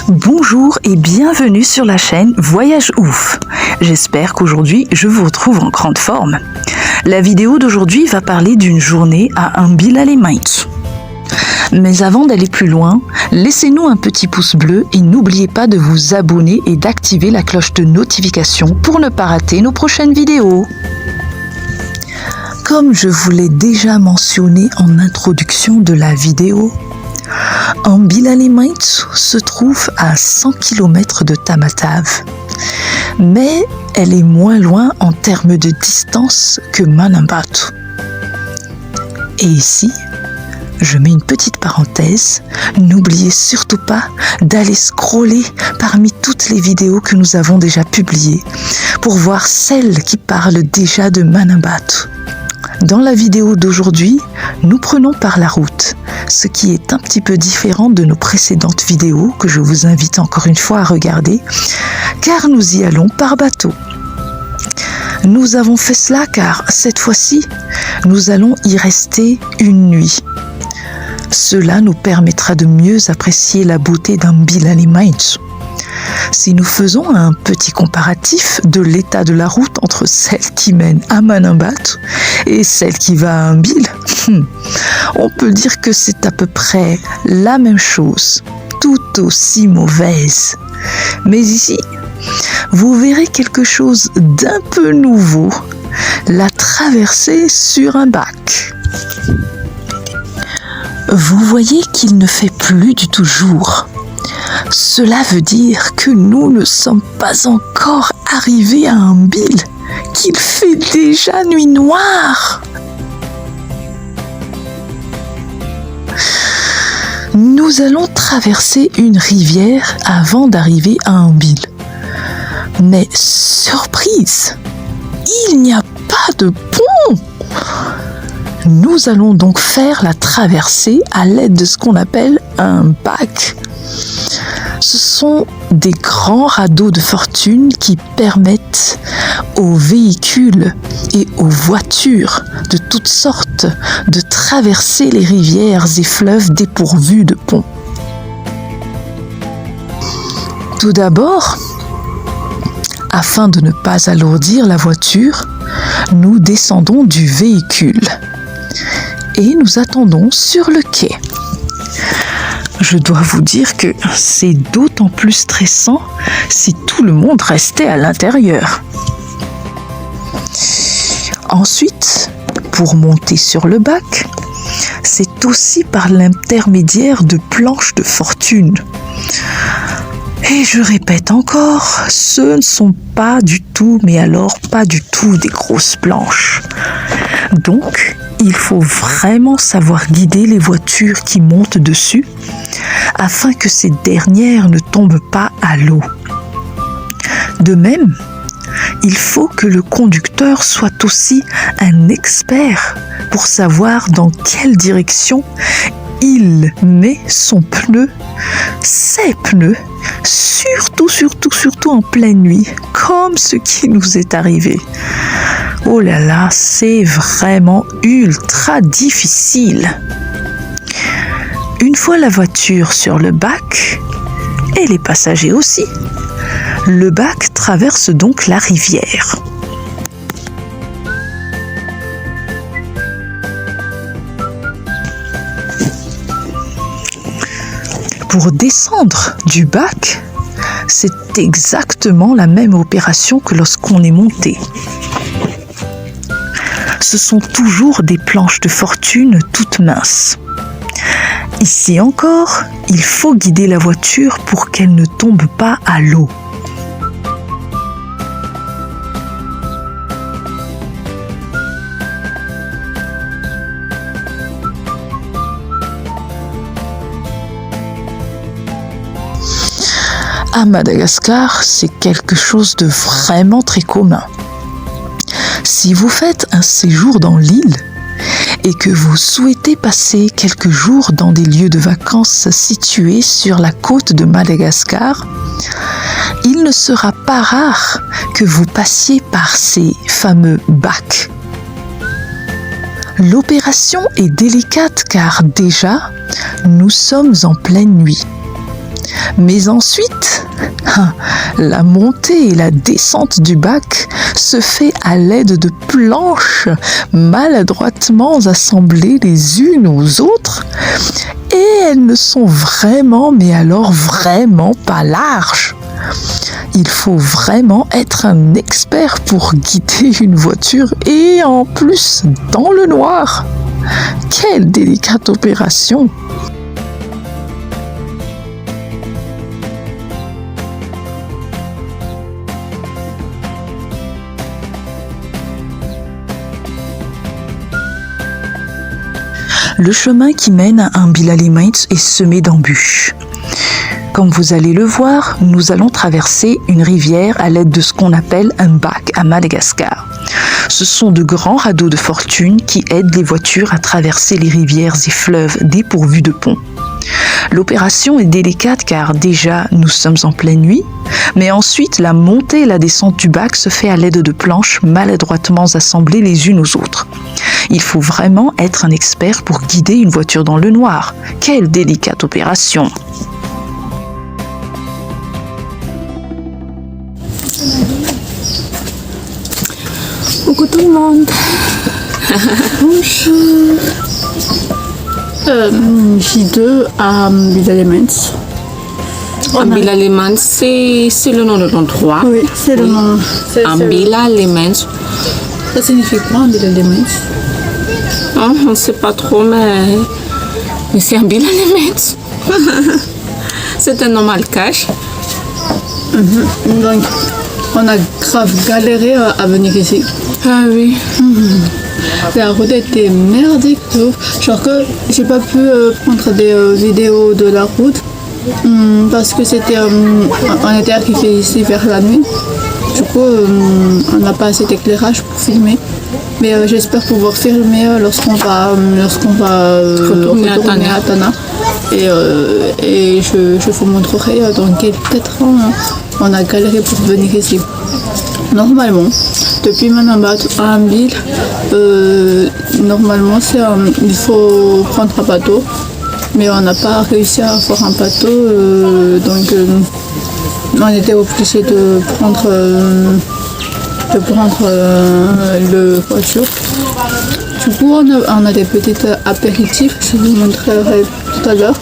Bonjour et bienvenue sur la chaîne Voyage Ouf. J'espère qu'aujourd'hui je vous retrouve en grande forme. La vidéo d'aujourd'hui va parler d'une journée à Ambil-les-Mains. Mais avant d'aller plus loin, laissez-nous un petit pouce bleu et n'oubliez pas de vous abonner et d'activer la cloche de notification pour ne pas rater nos prochaines vidéos. Comme je vous l'ai déjà mentionné en introduction de la vidéo, Ambil-les-Mains se trouve à 100 km de Tamatave, mais elle est moins loin en termes de distance que Manambatu. Et ici, je mets une petite parenthèse, n'oubliez surtout pas d'aller scroller parmi toutes les vidéos que nous avons déjà publiées pour voir celles qui parlent déjà de Manambatu. Dans la vidéo d'aujourd'hui, nous prenons par la route, ce qui est un petit peu différent de nos précédentes vidéos que je vous invite encore une fois à regarder, car nous y allons par bateau. Nous avons fait cela car cette fois-ci, nous allons y rester une nuit. Cela nous permettra de mieux apprécier la beauté d'Ambil-les-Mains. Si nous faisons un petit comparatif de l'état de la route entre celle qui mène à Manambatu et celle qui va à Ambil, on peut dire que c'est à peu près la même chose, tout aussi mauvaise. Mais ici, vous verrez quelque chose d'un peu nouveau, la traversée sur un bac. Vous voyez qu'il ne fait plus du tout jour. Cela veut dire que nous ne sommes pas encore arrivés à Ambil, qu'il fait déjà nuit noire. Nous allons traverser une rivière avant d'arriver à Ambil. Mais surprise, il n'y a pas de pont. Nous allons donc faire la traversée à l'aide de ce qu'on appelle un bac. Ce sont des grands radeaux de fortune qui permettent aux véhicules et aux voitures de toutes sortes de traverser les rivières et fleuves dépourvus de ponts. Tout d'abord, afin de ne pas alourdir la voiture, nous descendons du véhicule et nous attendons sur le quai. Je dois vous dire que c'est d'autant plus stressant si tout le monde restait à l'intérieur. Ensuite, pour monter sur le bac, c'est aussi par l'intermédiaire de planches de fortune. Et je répète encore, ce ne sont pas du tout, mais alors pas du tout des grosses planches. Donc, il faut vraiment savoir guider les voitures qui montent dessus afin que ces dernières ne tombent pas à l'eau. De même, il faut que le conducteur soit aussi un expert pour savoir dans quelle direction il met ses pneus, surtout en pleine nuit, comme ce qui nous est arrivé. Oh là là, c'est vraiment ultra difficile. Une fois la voiture sur le bac, et les passagers aussi, le bac traverse donc la rivière. Pour descendre du bac, c'est exactement la même opération que lorsqu'on est monté. Ce sont toujours des planches de fortune toutes minces. Ici encore, il faut guider la voiture pour qu'elle ne tombe pas à l'eau. À Madagascar, c'est quelque chose de vraiment très commun. Si vous faites un séjour dans l'île et que vous souhaitez passer quelques jours dans des lieux de vacances situés sur la côte de Madagascar, il ne sera pas rare que vous passiez par ces fameux bacs. L'opération est délicate car déjà, nous sommes en pleine nuit. Mais ensuite, la montée et la descente du bac se fait à l'aide de planches maladroitement assemblées les unes aux autres et elles ne sont vraiment, mais alors vraiment pas larges. Il faut vraiment être un expert pour guider une voiture et en plus dans le noir. Quelle délicate opération! Le chemin qui mène à Mbilalimaitz est semé d'embûches. Comme vous allez le voir, nous allons traverser une rivière à l'aide de ce qu'on appelle un bac à Madagascar. Ce sont de grands radeaux de fortune qui aident les voitures à traverser les rivières et fleuves dépourvus de ponts. L'opération est délicate car déjà nous sommes en pleine nuit, mais ensuite la montée et la descente du bac se fait à l'aide de planches maladroitement assemblées les unes aux autres. Il faut vraiment être un expert pour guider une voiture dans le noir. Quelle délicate opération! Coucou tout le monde. Bonjour. J2 à Mbilalimaitz. Mbilalimaitz, c'est le nom de l'endroit. Oui, c'est le nom. Mbilalimaitz. Ça signifie quoi, Mbilalimaitz? On ne sait pas trop, mais c'est Mbilalimaitz. C'est un nom malgache. Donc, on a grave galéré à venir ici. Ah oui. La route était merdique, de ouf. Genre que j'ai pas pu prendre des vidéos de la route parce que c'était on était arrivé ici vers la nuit. Du coup, on n'a pas assez d'éclairage pour filmer. Mais j'espère pouvoir filmer lorsqu'on va retourner à Tana. Et je vous montrerai dans quel temps on a galéré pour venir ici. Normalement, depuis Manambat à Mbil, normalement il faut prendre un bateau, mais on n'a pas réussi à avoir un bateau, donc on était obligé de prendre le voiture. Du coup, on a des petits apéritifs, je vous montrerai tout à l'heure,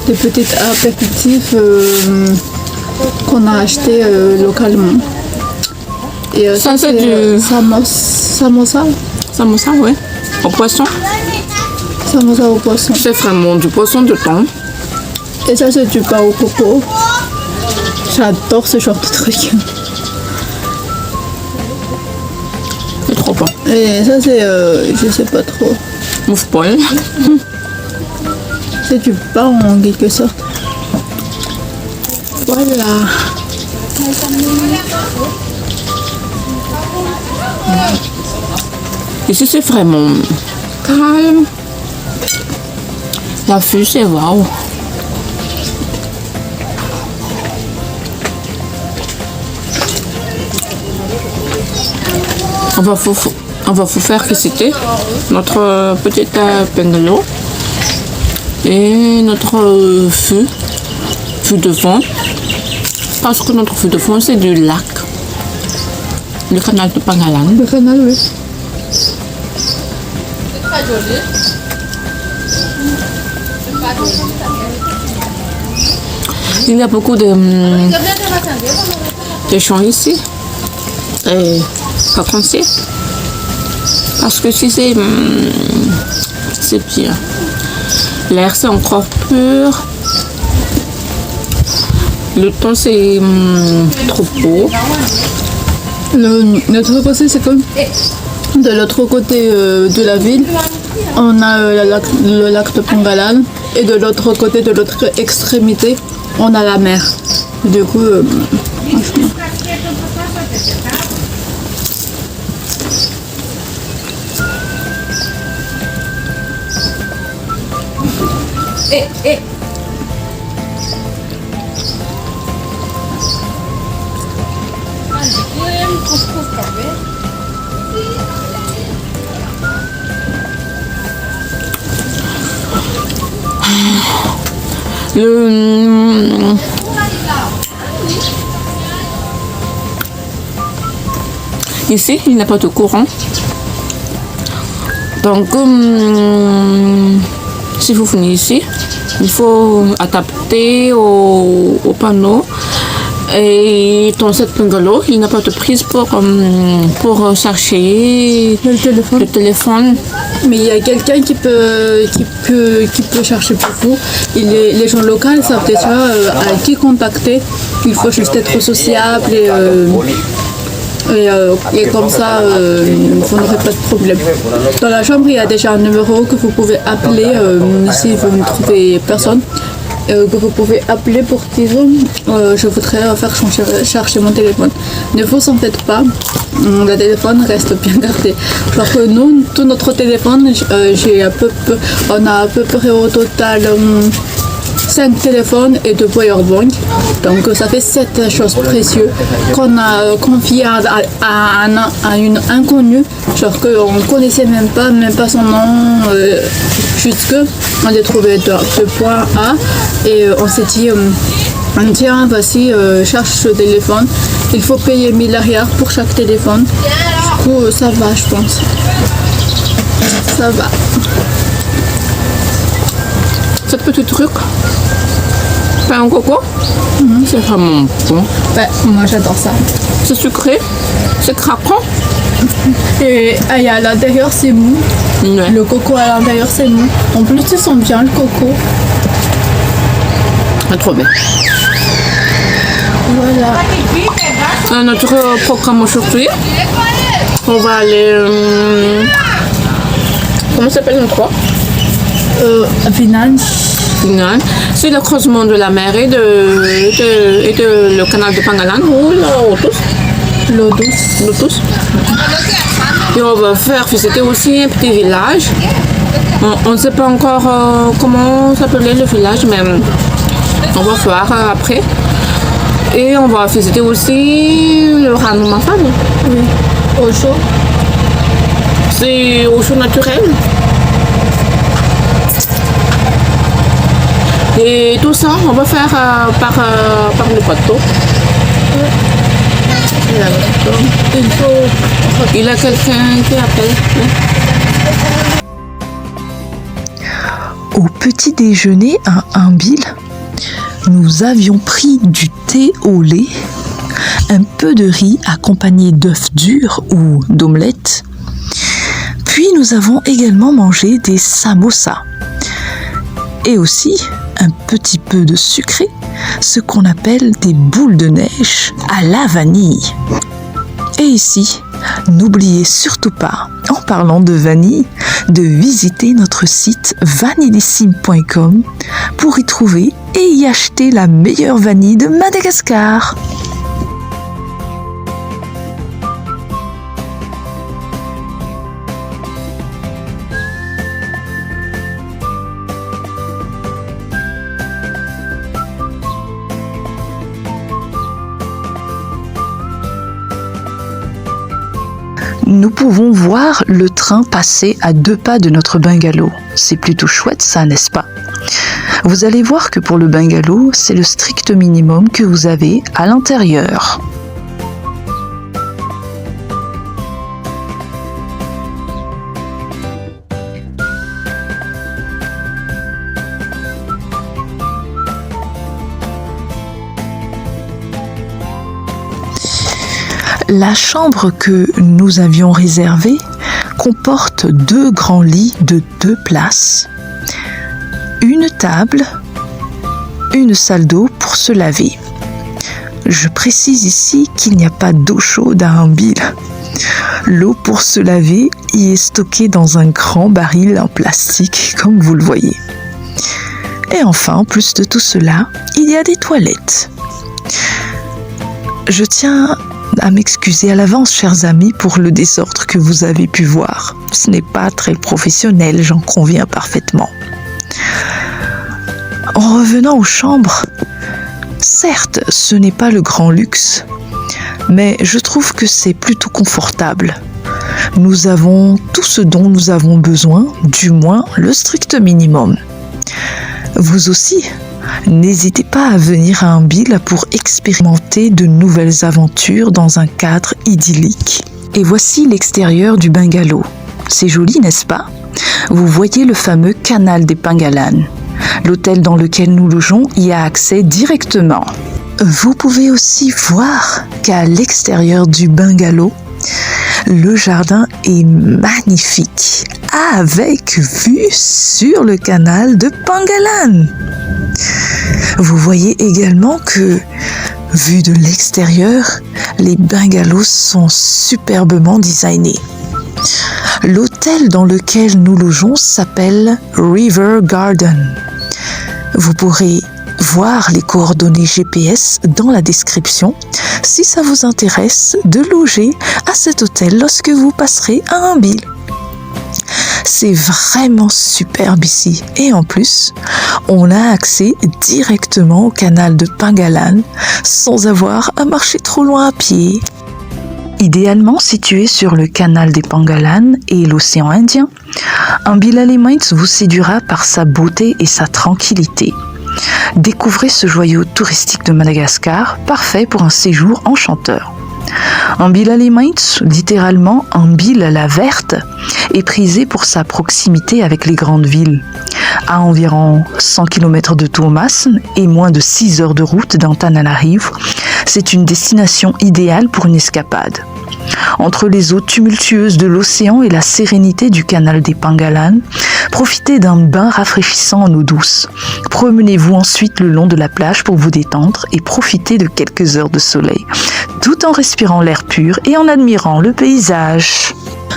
des petits apéritifs qu'on a achetés localement. Et Ça, c'est du samosa. Samosa, oui. Au poisson. Samosa au poisson. C'est vraiment du poisson de thon. Et ça, c'est du pain au coco. J'adore ce genre de truc. C'est trop bon. Et ça, c'est, je sais pas trop. Mouf poil. C'est du pain en quelque sorte. Voilà. Ici, c'est vraiment calme. La vue, c'est waouh. On va vous faire visiter notre petit bungalow et notre feu de fond. Parce que notre feu de fond, c'est du lac. Le canal de Pangalan. Le canal, oui. Il y a beaucoup de champs ici. Et vacanciers. Parce que si c'est bien. L'air c'est encore pur. Le temps c'est trop beau. Notre côté, c'est comme de l'autre côté de la ville, on a le lac de Pangalan et de l'autre côté, de l'autre extrémité, on a la mer. Du coup, franchement. Ici, il n'y a pas de courant. Donc, si vous venez ici, il faut adapter au panneau. Et dans cette bungalow, il n'y a pas de prise pour chercher le téléphone. Mais il y a quelqu'un qui peut chercher pour vous. Et les gens locaux savent déjà à qui contacter. Il faut juste être sociable et comme ça, vous n'aurez pas de problème. Dans la chambre, il y a déjà un numéro que vous pouvez appeler si vous ne trouvez personne. Que vous pouvez appeler pour dire je voudrais faire charger mon téléphone. Ne vous en faites pas, le téléphone reste bien gardé. Alors que nous, tout notre téléphone, on a à peu près au total 5 téléphones et 2 powerbanks. Donc ça fait 7 choses précieuses qu'on a confiées à une inconnue, genre qu'on ne connaissait même pas son nom, jusque on les trouvait de point A et on s'est dit tiens, voici, charge ce téléphone. Il faut payer 1000 arrières pour chaque téléphone. Du coup, ça va, je pense. Ça va. Ce petit truc, pain au coco, c'est vraiment bon. Ouais, moi j'adore ça. C'est sucré, c'est craquant. Et à l'intérieur c'est mou. Ouais. Le coco à l'intérieur c'est mou. En plus tu sens bien le coco. C'est trop bien. Voilà. Notre programme aujourd'hui, on va aller... comment s'appelle notre Vinan. C'est le croisement de la mer et de le canal de Pangalan ou l'eau douce. Et on va faire visiter aussi un petit village. On ne sait pas encore comment s'appelait le village, mais on va voir après. Et on va visiter aussi le Ranumafan. Oui. Au chaud. C'est au chaud naturel. Et tout ça, on va faire par le bateau. Il y a quelqu'un qui appelle. Au petit déjeuner à Imbil, nous avions pris du thé au lait, un peu de riz accompagné d'œufs durs ou d'omelettes. Puis nous avons également mangé des samosas et aussi un petit peu de sucré, ce qu'on appelle des boules de neige à la vanille. Et ici, n'oubliez surtout pas, en parlant de vanille, de visiter notre site vanillissime.com pour y trouver et y acheter la meilleure vanille de Madagascar. Nous pouvons voir le train passer à 2 pas de notre bungalow. C'est plutôt chouette ça, n'est-ce pas? Vous allez voir que pour le bungalow, c'est le strict minimum que vous avez à l'intérieur. La chambre que nous avions réservée comporte 2 grands lits de 2 places, une table, une salle d'eau pour se laver. Je précise ici qu'il n'y a pas d'eau chaude à Imbil. L'eau pour se laver y est stockée dans un grand baril en plastique, comme vous le voyez. Et enfin, en plus de tout cela, il y a des toilettes. Je tiens à m'excuser à l'avance, chers amis, pour le désordre que vous avez pu voir. Ce n'est pas très professionnel, j'en conviens parfaitement. En revenant aux chambres, certes, ce n'est pas le grand luxe, mais je trouve que c'est plutôt confortable. Nous avons tout ce dont nous avons besoin, du moins le strict minimum. Vous aussi, N'hésitez pas à venir à Ambil pour expérimenter de nouvelles aventures dans un cadre idyllique. Et voici l'extérieur du bungalow. C'est joli, n'est-ce pas? Vous voyez le fameux canal des Pengalan. L'hôtel dans lequel nous logeons y a accès directement. Vous pouvez aussi voir qu'à l'extérieur du bungalow, le jardin est magnifique, avec vue sur le canal de Pengalan. Vous voyez également que, vu de l'extérieur, les bungalows sont superbement designés. L'hôtel dans lequel nous logeons s'appelle River Garden. Vous pourrez voir les coordonnées GPS dans la description si ça vous intéresse de loger à cet hôtel lorsque vous passerez à Ambil. C'est vraiment superbe ici et en plus, on a accès directement au canal de Pengalan sans avoir à marcher trop loin à pied. Idéalement situé sur le canal des Pengalan et l'océan Indien, Ambil Alimaints vous séduira par sa beauté et sa tranquillité. Découvrez ce joyau touristique de Madagascar, parfait pour un séjour enchanteur. Ambil Alimaints, littéralement Ambil la verte, est prisé pour sa proximité avec les grandes villes. À environ 100 km de Touromasse et moins de 6 heures de route d'Antananarivo, c'est une destination idéale pour une escapade. Entre les eaux tumultueuses de l'océan et la sérénité du canal des Pengalan, profitez d'un bain rafraîchissant en eau douce. Promenez-vous ensuite le long de la plage pour vous détendre et profiter de quelques heures de soleil, tout en respirant l'air pur et en admirant le paysage.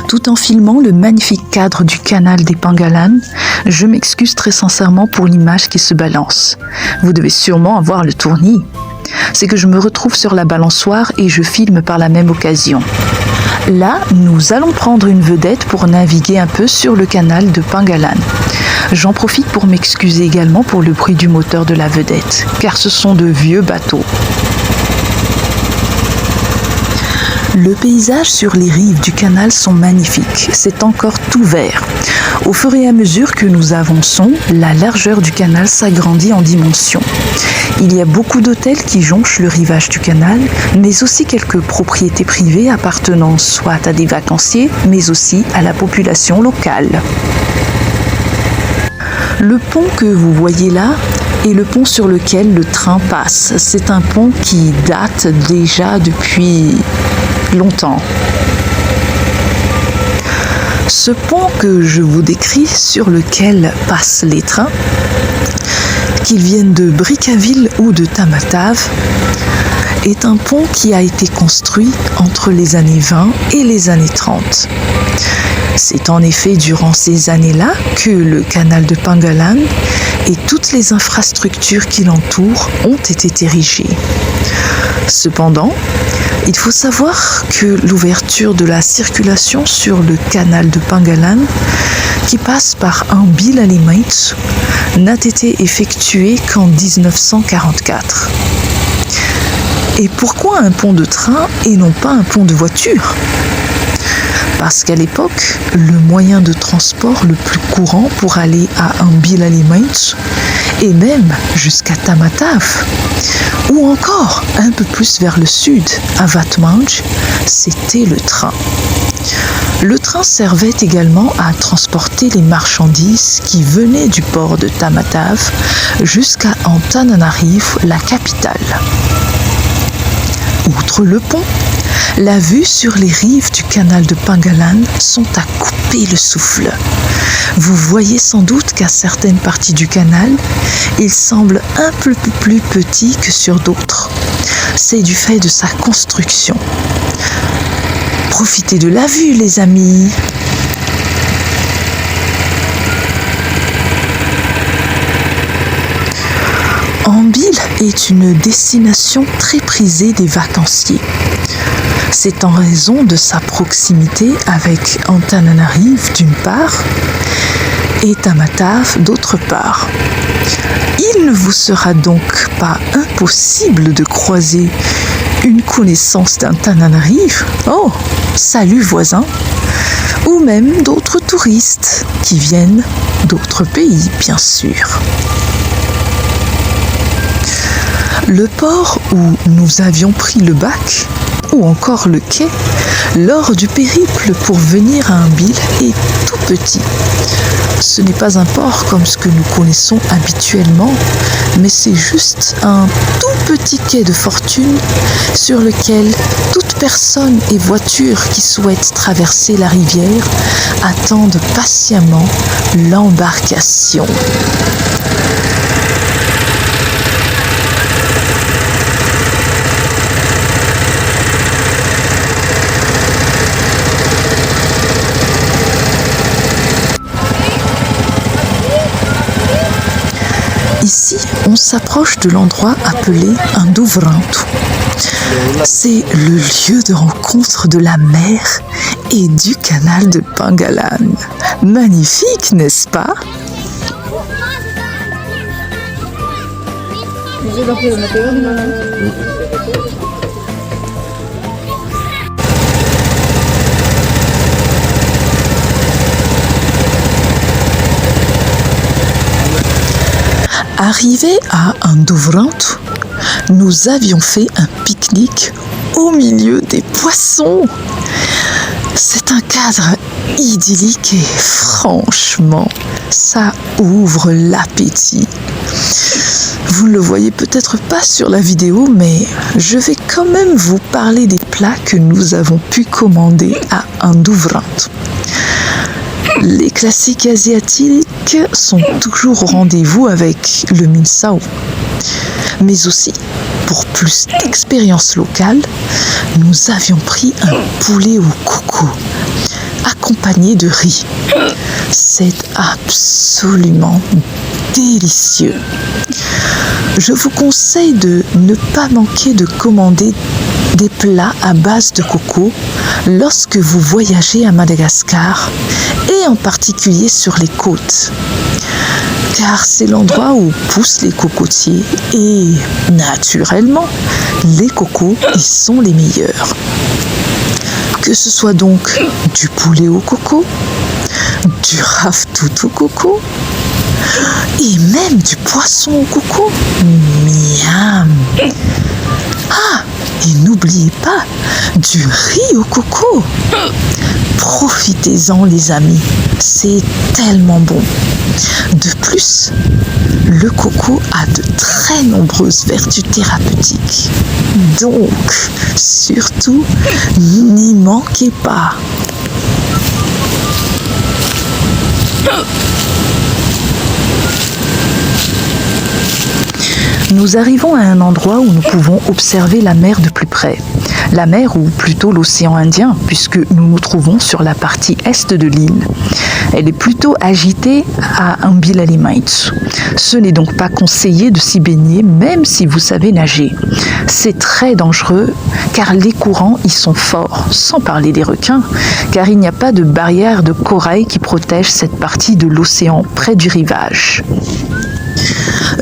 Tout en filmant le magnifique cadre du canal des Pengalan, je m'excuse très sincèrement pour l'image qui se balance. Vous devez sûrement avoir le tournis. C'est que je me retrouve sur la balançoire et je filme par la même occasion. Là, nous allons prendre une vedette pour naviguer un peu sur le canal de Pengalan. J'en profite pour m'excuser également pour le bruit du moteur de la vedette, car ce sont de vieux bateaux. Le paysage sur les rives du canal sont magnifiques, c'est encore tout vert. Au fur et à mesure que nous avançons, la largeur du canal s'agrandit en dimension. Il y a beaucoup d'hôtels qui jonchent le rivage du canal, mais aussi quelques propriétés privées appartenant soit à des vacanciers, mais aussi à la population locale. Le pont que vous voyez là est le pont sur lequel le train passe. C'est un pont qui date déjà depuis longtemps. Ce pont que je vous décris, sur lequel passent les trains, qu'ils viennent de Brickaville ou de Tamatave, est un pont qui a été construit entre les années 20 et les années 30. C'est en effet durant ces années-là que le canal de Pengalan et toutes les infrastructures qui l'entourent ont été érigées. Cependant, il faut savoir que l'ouverture de la circulation sur le canal de Pengalan, qui passe par Ambil Alimaints, n'a été effectuée qu'en 1944. Et pourquoi un pont de train et non pas un pont de voiture ? Parce qu'à l'époque, le moyen de transport le plus courant pour aller à Ambil Alimaints et même jusqu'à Tamatave, ou encore un peu plus vers le sud, à Vatmanj, c'était le train. Le train servait également à transporter les marchandises qui venaient du port de Tamatave jusqu'à Antananarivo, la capitale. Outre le pont, la vue sur les rives du canal de Pengalan sont à couper le souffle. Vous voyez sans doute qu'à certaines parties du canal, il semble un peu plus petit que sur d'autres. C'est du fait de sa construction. Profitez de la vue, les amis! Ambil est une destination très prisée des vacanciers. C'est en raison de sa proximité avec Antananarivo d'une part et Tamatave d'autre part. Il ne vous sera donc pas impossible de croiser une connaissance d'Antananarivo, oh, salut voisin, ou même d'autres touristes qui viennent d'autres pays, bien sûr. Le port où nous avions pris le bac, ou encore le quai, lors du périple pour venir à Anbil est tout petit. Ce n'est pas un port comme ce que nous connaissons habituellement, mais c'est juste un tout petit quai de fortune sur lequel toute personne et voiture qui souhaite traverser la rivière attendent patiemment l'embarcation. Ici, on s'approche de l'endroit appelé Induvrantu. C'est le lieu de rencontre de la mer et du canal de Pengalan. Magnifique, n'est-ce pas? Arrivés à Induvrantu, nous avions fait un pique-nique au milieu des poissons. C'est un cadre idyllique et franchement, ça ouvre l'appétit. Vous ne le voyez peut-être pas sur la vidéo, mais je vais quand même vous parler des plats que nous avons pu commander à Induvrantu. Les classiques asiatiques sont toujours au rendez-vous avec le minsao. Mais aussi, pour plus d'expérience locale, nous avions pris un poulet au coco, accompagné de riz. C'est absolument délicieux. Je vous conseille de ne pas manquer de commander des plats à base de coco lorsque vous voyagez à Madagascar et en particulier sur les côtes. Car c'est l'endroit où poussent les cocotiers et, naturellement, les cocos y sont les meilleurs. Que ce soit donc du poulet au coco, du raftout au coco, et même du poisson au coco. Miam! Ah! Et n'oubliez pas, du riz au coco. Profitez-en les amis, c'est tellement bon. De plus, le coco a de très nombreuses vertus thérapeutiques. Donc, surtout, n'y manquez pas. Nous arrivons à un endroit où nous pouvons observer la mer de plus près. La mer ou plutôt l'océan Indien, puisque nous nous trouvons sur la partie est de l'île. Elle est plutôt agitée à Ambilalemaitsu. Ce n'est donc pas conseillé de s'y baigner, même si vous savez nager. C'est très dangereux, car les courants y sont forts, sans parler des requins, car il n'y a pas de barrière de corail qui protège cette partie de l'océan près du rivage.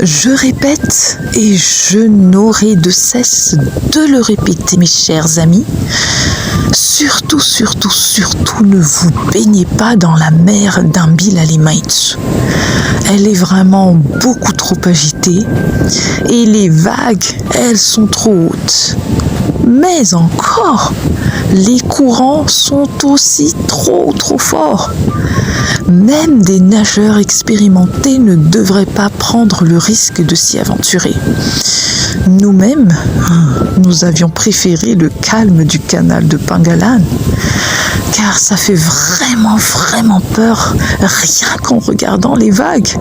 Je répète, et je n'aurai de cesse de le répéter, mes chers amis, surtout, ne vous baignez pas dans la mer d'Ambilalemaitsu. Elle est vraiment beaucoup trop agitée et les vagues, elles sont trop hautes. Mais encore, les courants sont aussi trop forts. Même des nageurs expérimentés ne devraient pas prendre le risque de s'y aventurer. Nous-mêmes, nous avions préféré le calme du canal de Pengalan, car ça fait vraiment peur, rien qu'en regardant les vagues.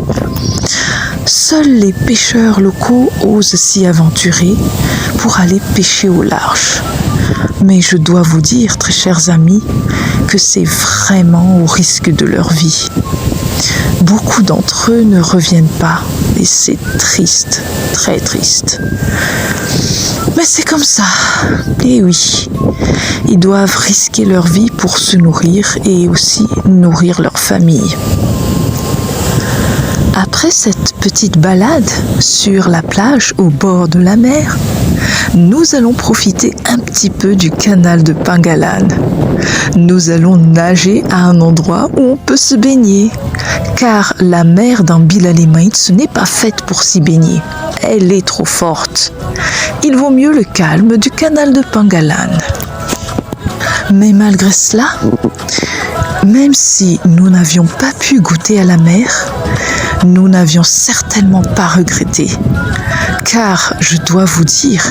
Seuls les pêcheurs locaux osent s'y aventurer pour aller pêcher au large. Mais je dois vous dire, très chers amis, que c'est vraiment au risque de leur vie. Beaucoup d'entre eux ne reviennent pas et c'est triste, très triste. Mais c'est comme ça. Et oui, ils doivent risquer leur vie pour se nourrir et aussi nourrir leur famille. Après cette petite balade sur la plage au bord de la mer, nous allons profiter un petit peu du canal de Pengalan. Nous allons nager à un endroit où on peut se baigner, car la mer d'Ambil-les-Maïts n'est pas faite pour s'y baigner. Elle est trop forte. Il vaut mieux le calme du canal de Pengalan. Mais malgré cela, même si nous n'avions pas pu goûter à la mer, nous n'avions certainement pas regretté. Car je dois vous dire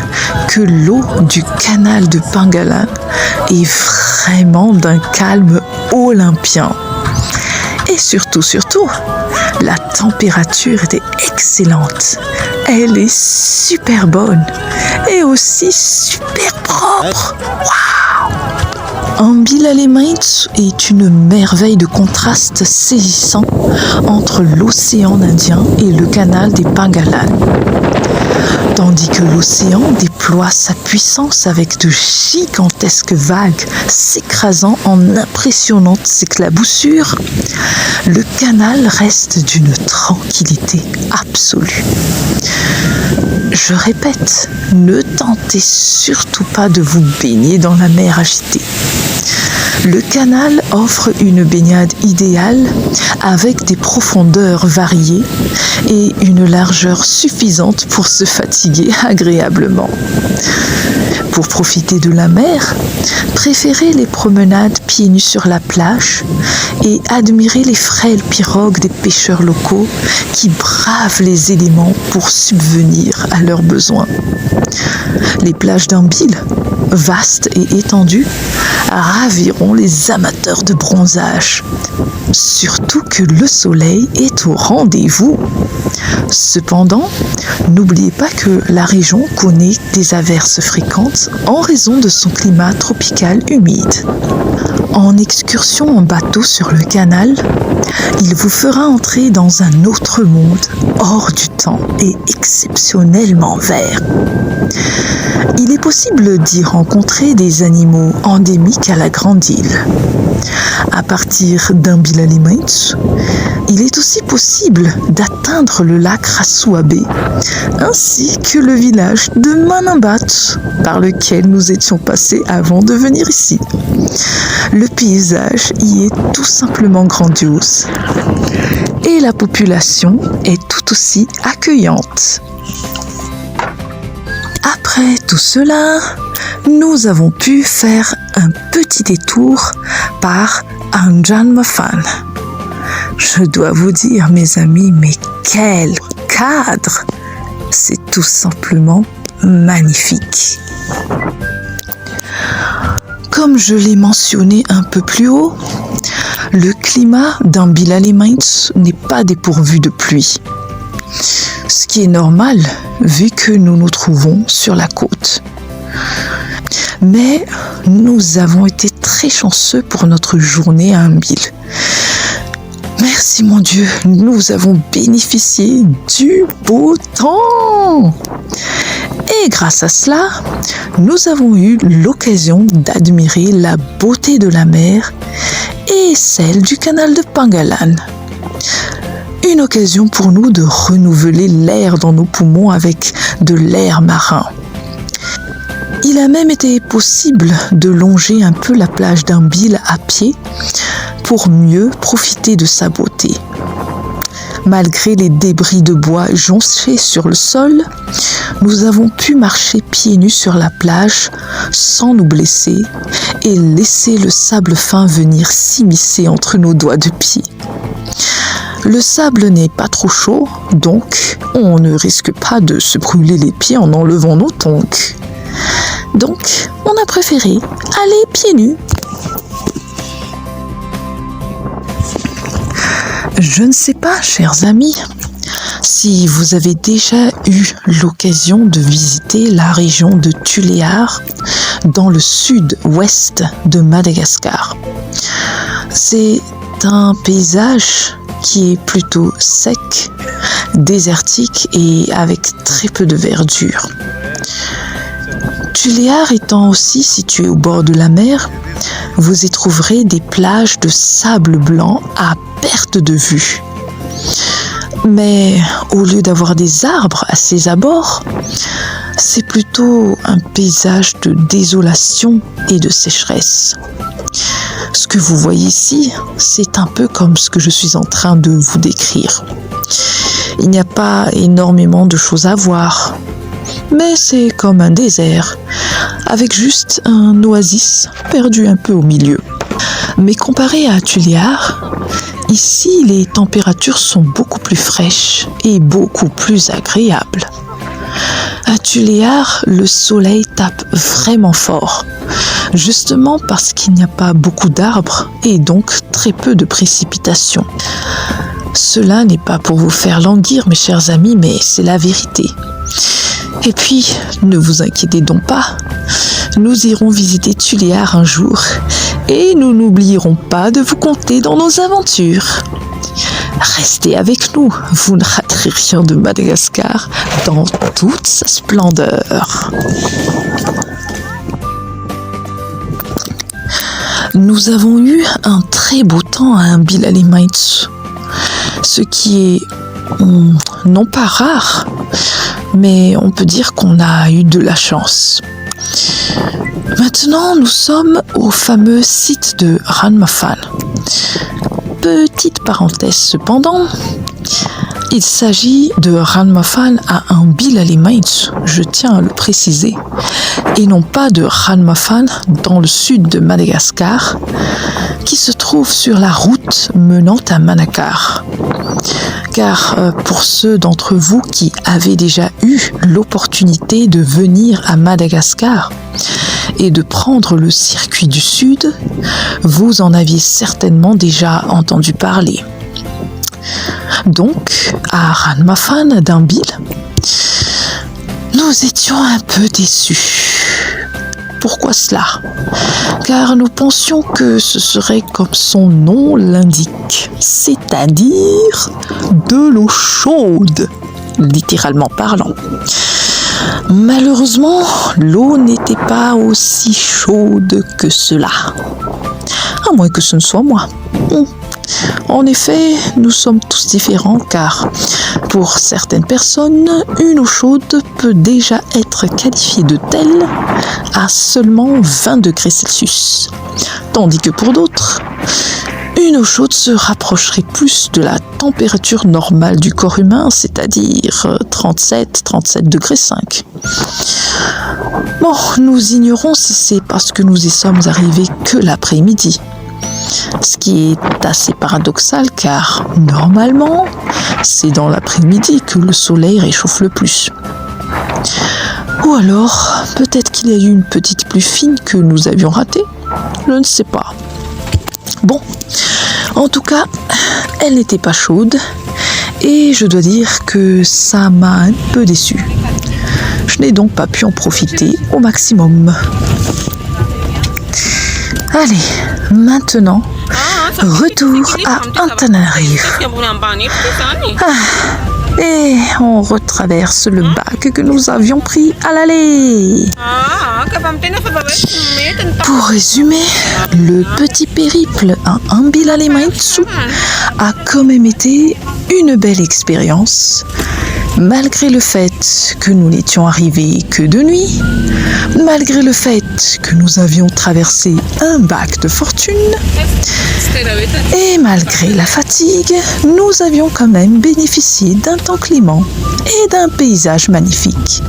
que l'eau du canal de Pengalan est vraiment d'un calme olympien. Et surtout, la température était excellente. Elle est super bonne et aussi super propre. Waouh! Ambil-les-Maïts est une merveille de contraste saisissant entre l'océan Indien et le canal des Pengalan. Tandis que l'océan déploie sa puissance avec de gigantesques vagues s'écrasant en impressionnantes éclaboussures, le canal reste d'une tranquillité absolue. Je répète, ne tentez surtout pas de vous baigner dans la mer agitée. Le canal offre une baignade idéale avec des profondeurs variées et une largeur suffisante pour se fatiguer agréablement. Pour profiter de la mer, préférez les promenades pieds nus sur la plage et admirez les frêles pirogues des pêcheurs locaux qui bravent les éléments pour subvenir à leurs besoins. Les plages d'Ambil, vastes et étendues, raviront les amateurs de bronzage, surtout que le soleil est au rendez-vous. Cependant, n'oubliez pas que la région connaît des averses fréquentes en raison de son climat tropical humide. En excursion en bateau sur le canal, il vous fera entrer dans un autre monde hors du temps et exceptionnellement vert. Il est possible d'y rencontrer des animaux endémiques à la Grande Île. À partir d'Ambil-les-Maïts, il est aussi possible d'atteindre le lac Rassouabé ainsi que le village de Manambat par lequel nous étions passés avant de venir ici. Le paysage y est tout simplement grandiose et la population est tout aussi accueillante. Après tout cela, nous avons pu faire un petit détour par Anjan Mofan. Je dois vous dire, mes amis, mais quel cadre! C'est tout simplement magnifique. Comme je l'ai mentionné un peu plus haut, le climat d'Ambil-les-Maïts n'est pas dépourvu de pluie. Ce qui est normal, vu que nous nous trouvons sur la côte. Mais nous avons été très chanceux pour notre journée à Ambil. Merci mon Dieu, nous avons bénéficié du beau temps. Et grâce à cela, nous avons eu l'occasion d'admirer la beauté de la mer et celle du canal de Pengalan. Une occasion pour nous de renouveler l'air dans nos poumons avec de l'air marin. Il a même été possible de longer un peu la plage d'Ambil à pied pour mieux profiter de sa beauté. Malgré les débris de bois jonchés sur le sol, nous avons pu marcher pieds nus sur la plage sans nous blesser et laisser le sable fin venir s'immiscer entre nos doigts de pied. Le sable n'est pas trop chaud, donc on ne risque pas de se brûler les pieds en enlevant nos tongs. Donc, on a préféré aller pieds nus. Je ne sais pas, chers amis, si vous avez déjà eu l'occasion de visiter la région de Tuléar dans le sud-ouest de Madagascar. C'est un paysage qui est plutôt sec, désertique et avec très peu de verdure. Tuléar étant aussi situé au bord de la mer, vous y trouverez des plages de sable blanc à perte de vue. Mais au lieu d'avoir des arbres à ses abords, c'est plutôt un paysage de désolation et de sécheresse. Ce que vous voyez ici, c'est un peu comme ce que je suis en train de vous décrire. Il n'y a pas énormément de choses à voir, mais c'est comme un désert, avec juste un oasis perdu un peu au milieu. Mais comparé à Tuléar, ici les températures sont beaucoup plus fraîches et beaucoup plus agréables. À Tuléar, le soleil tape vraiment fort, justement parce qu'il n'y a pas beaucoup d'arbres et donc très peu de précipitations. Cela n'est pas pour vous faire languir, mes chers amis, mais c'est la vérité. Et puis, ne vous inquiétez donc pas, nous irons visiter Tuléar un jour et nous n'oublierons pas de vous conter dans nos aventures. Restez avec nous, vous ne raterez rien de Madagascar dans toute sa splendeur. Nous avons eu un très beau temps à Mbilalimaitu, ce qui est non pas rare, mais on peut dire qu'on a eu de la chance. Maintenant, nous sommes au fameux site de Ranmafan. Petite parenthèse cependant, il s'agit de Ranmafan à Mbilalimaitu, je tiens à le préciser, et non pas de Ranmafan dans le sud de Madagascar, qui se trouve sur la route menant à Manakar. Car pour ceux d'entre vous qui avaient déjà eu l'opportunité de venir à Madagascar et de prendre le circuit du Sud, vous en aviez certainement déjà entendu parler. Donc, à Ranmafan d'Mbil, nous étions un peu déçus. Pourquoi cela ? Car nous pensions que ce serait comme son nom l'indique, c'est-à-dire de l'eau chaude, littéralement parlant. Malheureusement, l'eau n'était pas aussi chaude que cela. À moins que ce ne soit moi. En effet, nous sommes tous différents car pour certaines personnes, une eau chaude peut déjà être qualifiée de telle à seulement 20 degrés Celsius. Tandis que pour d'autres, une eau chaude se rapprocherait plus de la température normale du corps humain, c'est-à-dire 37 degrés 5. Bon, nous ignorons si c'est parce que nous y sommes arrivés que l'après-midi. Ce qui est assez paradoxal car normalement, c'est dans l'après-midi que le soleil réchauffe le plus. Ou alors, peut-être qu'il y a eu une petite pluie fine que nous avions ratée, je ne sais pas. Bon, en tout cas, elle n'était pas chaude et je dois dire que ça m'a un peu déçue. Je n'ai donc pas pu en profiter au maximum. Allez, maintenant, retour à Antananarivo. Et on retraverse le bac que nous avions pris à l'aller. Pour résumer, le petit périple à Mbilalimaitu a quand même été une belle expérience, malgré le fait que nous n'étions arrivés que de nuit, malgré le fait que nous avions traversé un bac de fortune, et malgré la fatigue, nous avions quand même bénéficié d'un temps clément et d'un paysage magnifique.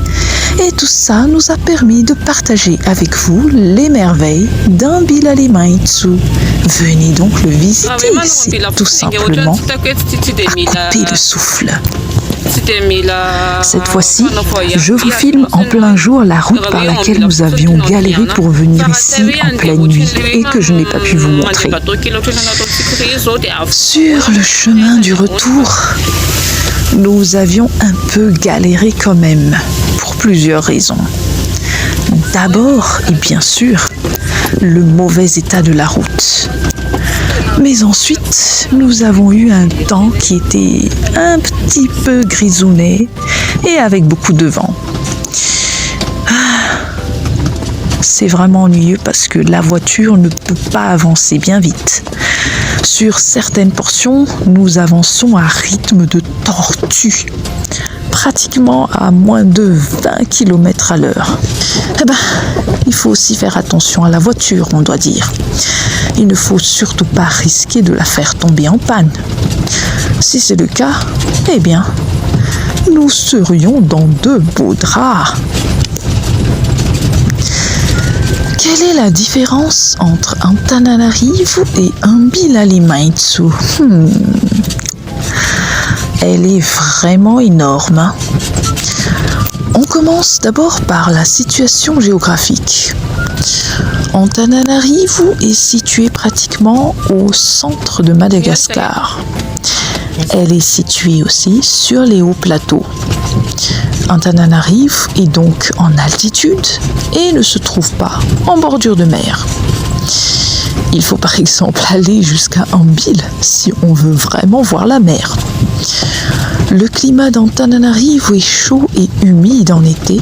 Et tout ça nous a permis de partager avec vous les merveilles d'Mbilalimaitu. Venez donc le visiter, c'est tout simplement à couper le souffle. Cette fois-ci, je vous filme en plein jour la route par laquelle nous avions galéré pour venir ici en pleine nuit et que je n'ai pas pu vous montrer. Sur le chemin du retour, nous avions un peu galéré quand même, pour plusieurs raisons. D'abord, et bien sûr, le mauvais état de la route. Mais ensuite, nous avons eu un temps qui était un petit peu grisounet et avec beaucoup de vent. C'est vraiment ennuyeux parce que la voiture ne peut pas avancer bien vite. Sur certaines portions, nous avançons à rythme de tortue, pratiquement à moins de 20 km à l'heure. Eh ben, il faut aussi faire attention à la voiture, on doit dire. Il ne faut surtout pas risquer de la faire tomber en panne. Si c'est le cas, eh bien, nous serions dans de beaux draps. Quelle est la différence entre Antananarivo et Ambilalemaitso? Elle est vraiment énorme, hein. On commence d'abord par la situation géographique. Antananarivo est située pratiquement au centre de Madagascar. Elle est située aussi sur les hauts plateaux. Antananarivo est donc en altitude et ne se trouve pas en bordure de mer. Il faut par exemple aller jusqu'à Ambil si on veut vraiment voir la mer. Le climat d'Antananarivo est chaud et humide en été,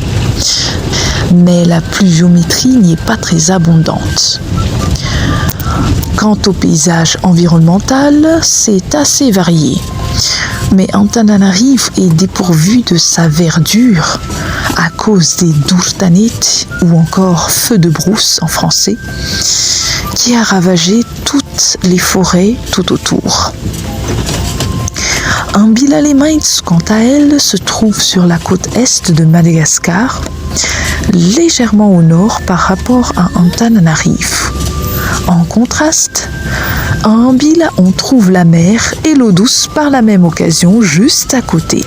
mais la pluviométrie n'y est pas très abondante. Quant au paysage environnemental, c'est assez varié. Mais Antananarivo est dépourvu de sa verdure à cause des durtanet ou encore feux de brousse en français, qui a ravagé toutes les forêts tout autour. Ambilalemaitso, quant à elle, se trouve sur la côte est de Madagascar, légèrement au nord par rapport à Antananarivo. En contraste, à Ambila, on trouve la mer et l'eau douce par la même occasion juste à côté.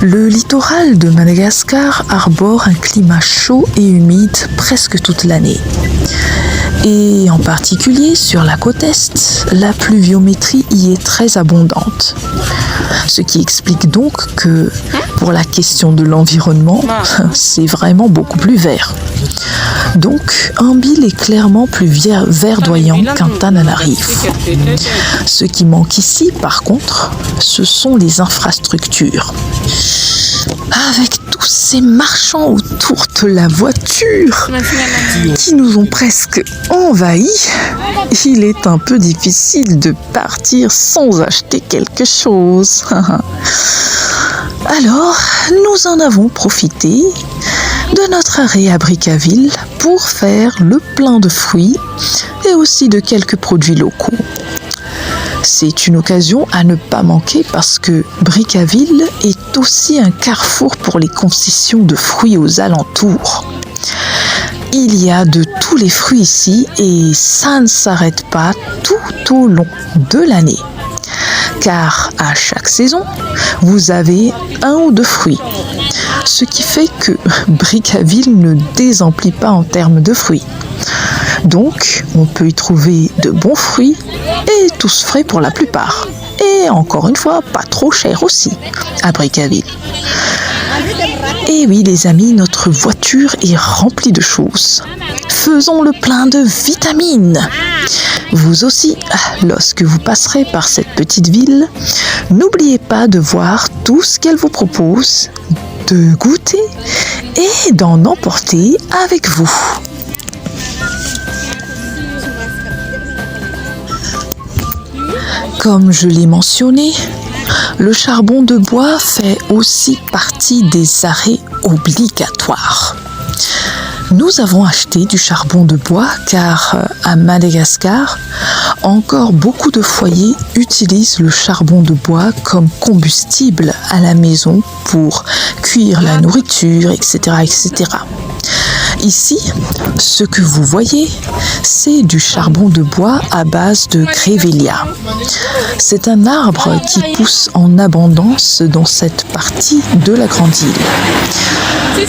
Le littoral de Madagascar arbore un climat chaud et humide presque toute l'année. Et en particulier sur la côte est, la pluviométrie y est très abondante. Ce qui explique donc que pour la question de l'environnement, c'est vraiment beaucoup plus vert. Donc, Ambil est clairement plus verdoyant qu'Antananarivo. Ce qui manque ici, par contre, ce sont les infrastructures. Avec tous ces marchands autour de la voiture qui nous ont presque envahis, il est un peu difficile de partir sans acheter quelque chose. Alors, nous en avons profité de notre arrêt à Brickaville pour faire le plein de fruits et aussi de quelques produits locaux. C'est une occasion à ne pas manquer parce que Brickaville est aussi un carrefour pour les concessions de fruits aux alentours. Il y a de tous les fruits ici et ça ne s'arrête pas tout au long de l'année. Car à chaque saison, vous avez un ou deux fruits. Ce qui fait que Brickaville ne désemplit pas en termes de fruits. Donc, on peut y trouver de bons fruits et tous frais pour la plupart. Et encore une fois, pas trop cher aussi à Brickaville. Et oui, les amis, notre voiture est remplie de choses. Faisons le plein de vitamines. Vous aussi, lorsque vous passerez par cette petite ville, n'oubliez pas de voir tout ce qu'elle vous propose, de goûter et d'en emporter avec vous. Comme je l'ai mentionné, le charbon de bois fait aussi partie des arrêts obligatoires. Nous avons acheté du charbon de bois car à Madagascar, encore beaucoup de foyers utilisent le charbon de bois comme combustible à la maison pour cuire la nourriture, etc., etc. Ici, ce que vous voyez, c'est du charbon de bois à base de grevillea. C'est un arbre qui pousse en abondance dans cette partie de la grande île.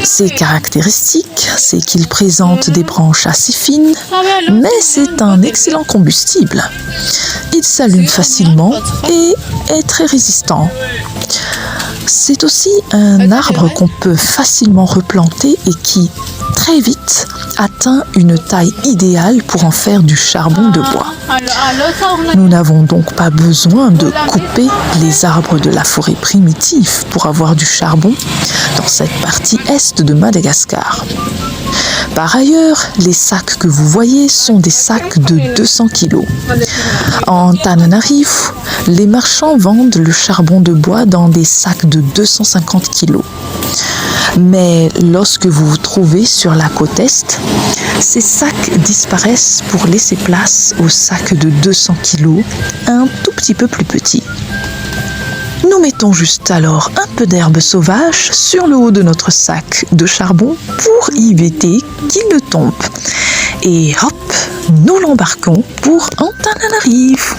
Ses caractéristiques, c'est qu'il présente des branches assez fines, mais c'est un excellent combustible. Il s'allume facilement et est très résistant. C'est aussi un arbre qu'on peut facilement replanter et qui, très vite, atteint une taille idéale pour en faire du charbon de bois. Nous n'avons donc pas besoin de couper les arbres de la forêt primitive pour avoir du charbon dans cette partie est de Madagascar. Par ailleurs, les sacs que vous voyez sont des sacs de 200 kg. En Antananarivo, les marchands vendent le charbon de bois dans des sacs de 250 kg. Mais lorsque vous vous trouvez sur la côte Est, ces sacs disparaissent pour laisser place aux sacs de 200 kg, un tout petit peu plus petits. Nous mettons juste alors un peu d'herbe sauvage sur le haut de notre sac de charbon pour éviter qu'il ne tombe. Et hop, nous l'embarquons pour Antananarivo.